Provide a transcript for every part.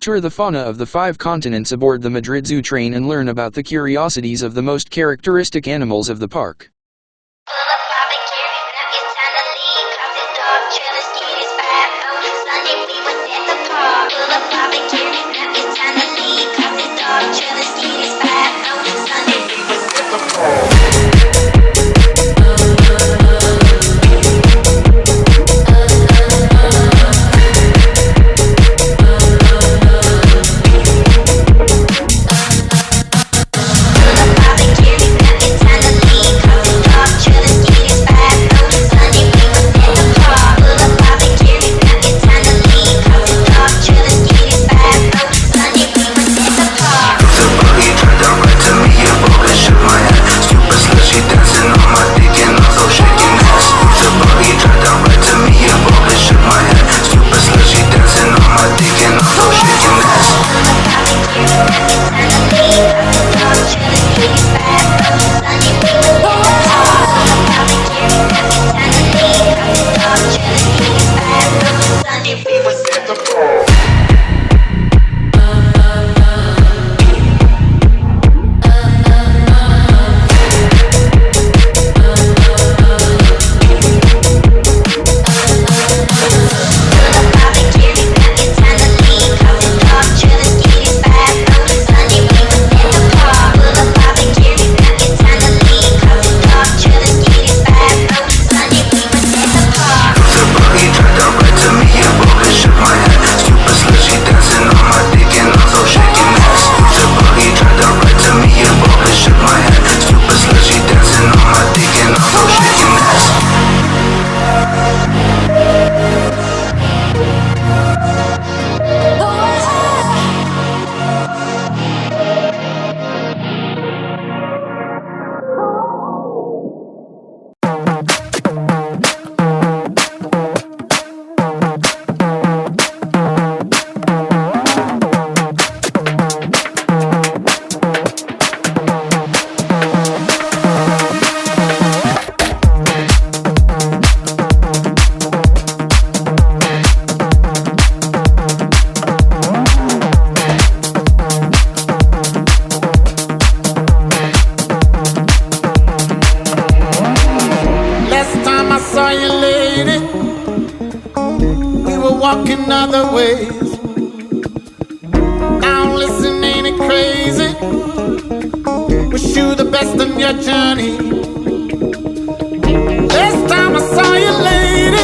Tour the fauna of the 5 continents aboard the Madrid Zoo train and learn about the curiosities of the most characteristic animals of the park. Walking other ways. Now listen, ain't it crazy? Wish you the best on your journey. Last time I saw you, lady,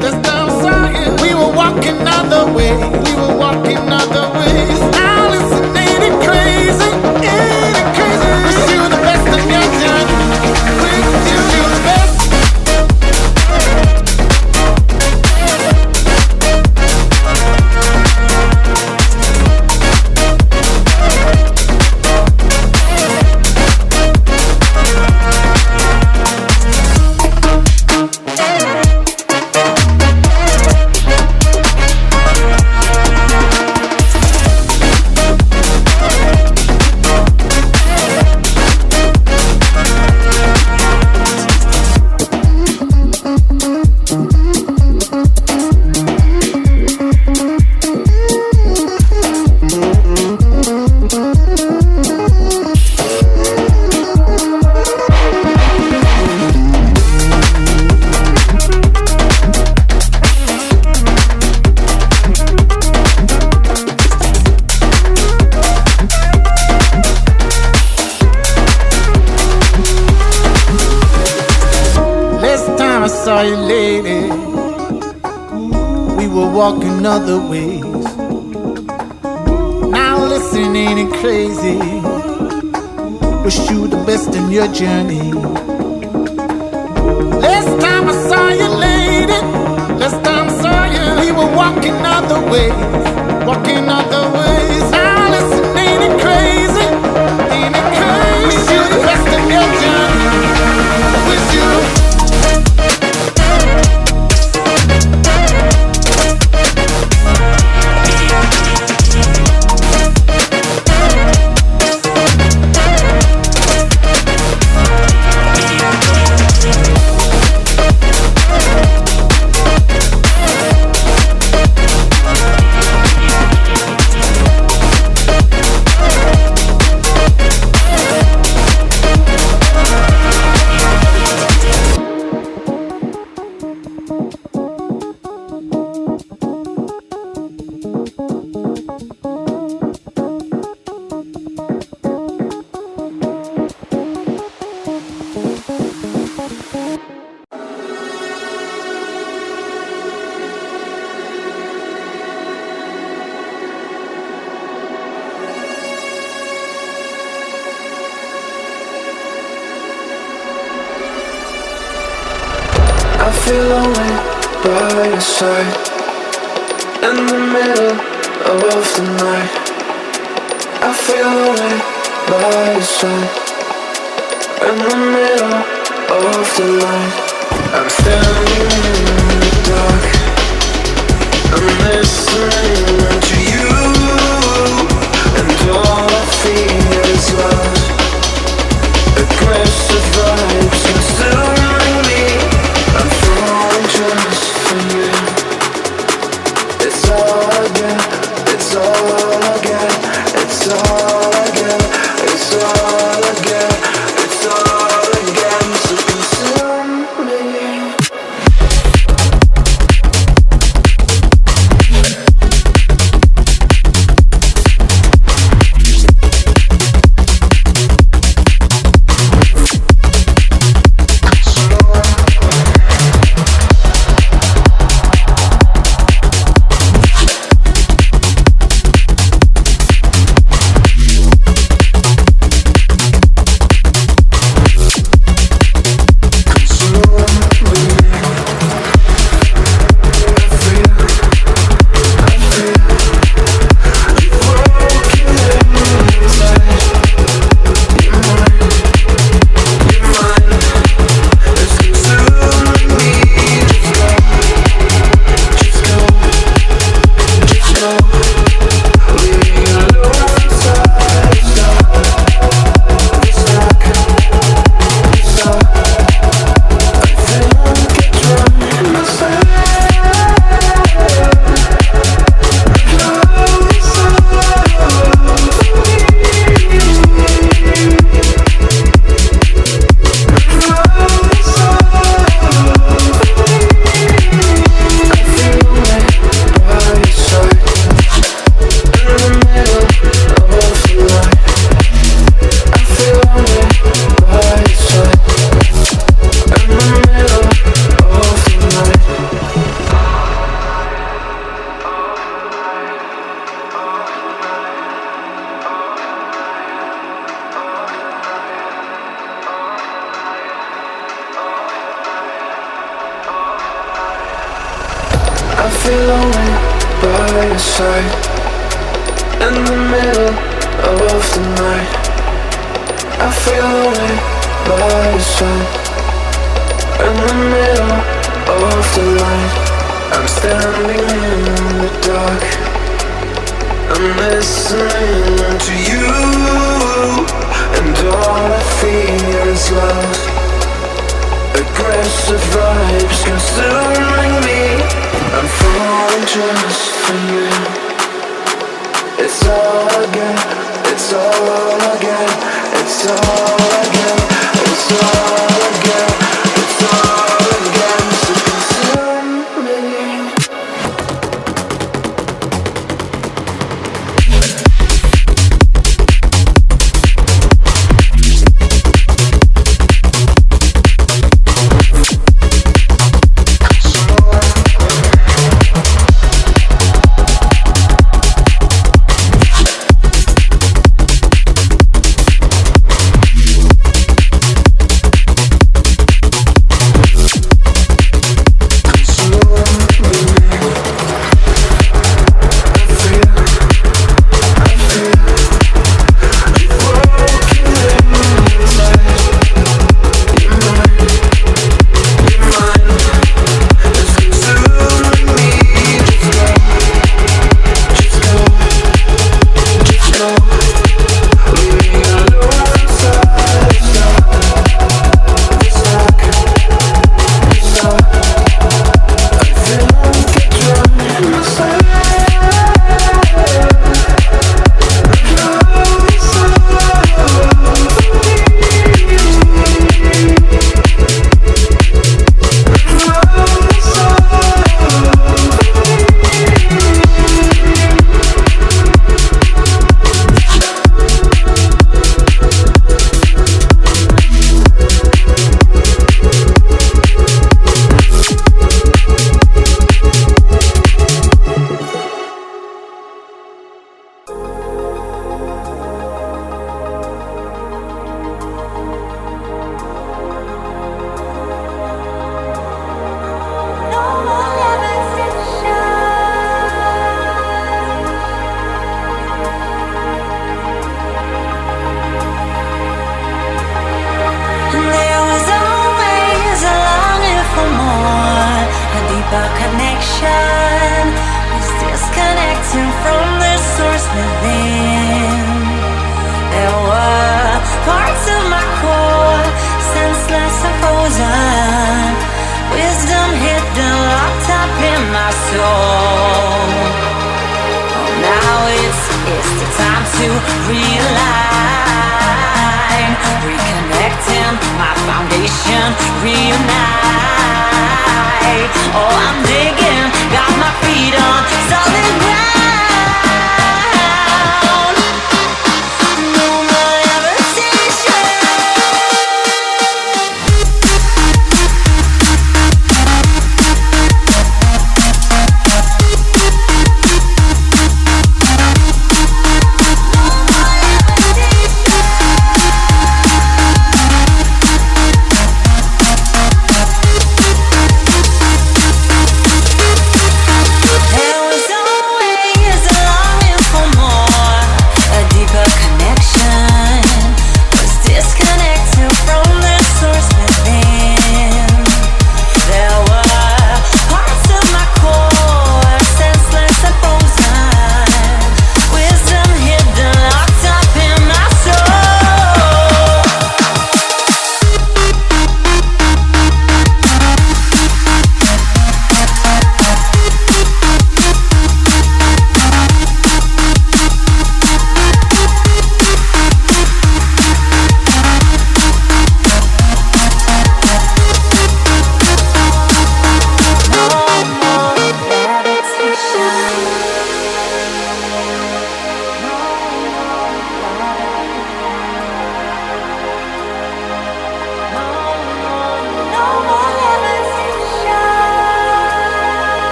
last time I saw you, we were walking other ways. We were walking other ways. Now listen, ain't it crazy? Ain't it crazy? Wish you the best on your journey. Wish you the best. Saw you, lady. We were walking other ways. Now listen, ain't it crazy? Wish you the best in your journey. Last time I saw you, lady, last time I saw you, we were walking other ways, walking other ways. Now listen, ain't it crazy? Ain't it crazy? Wish you the best in your journey. Wish you. feel lonely by your side. In the middle of the night, I feel lonely by your side. In the middle of the night, I'm standing in the dark. I'm listening to you, and all I feel is love. Aggressive vibes consuming me. I'm falling just for you. It's all I get, it's all I get, it's all I get, it's all I get, it's all I get. So consume me. I feel lonely by your side. In the middle of the night, I feel lonely by your side. In the middle of the light, I'm standing in the dark. I'm listening to you, and all I feel is love. Aggressive vibes consuming me. I'm falling just for you. It's all I get, it's all I get, it's all I get, it's all I get, it's all I get. So consume me. soul. Oh, now it's the time to realign, reconnecting my foundation, reunite. Oh, I'm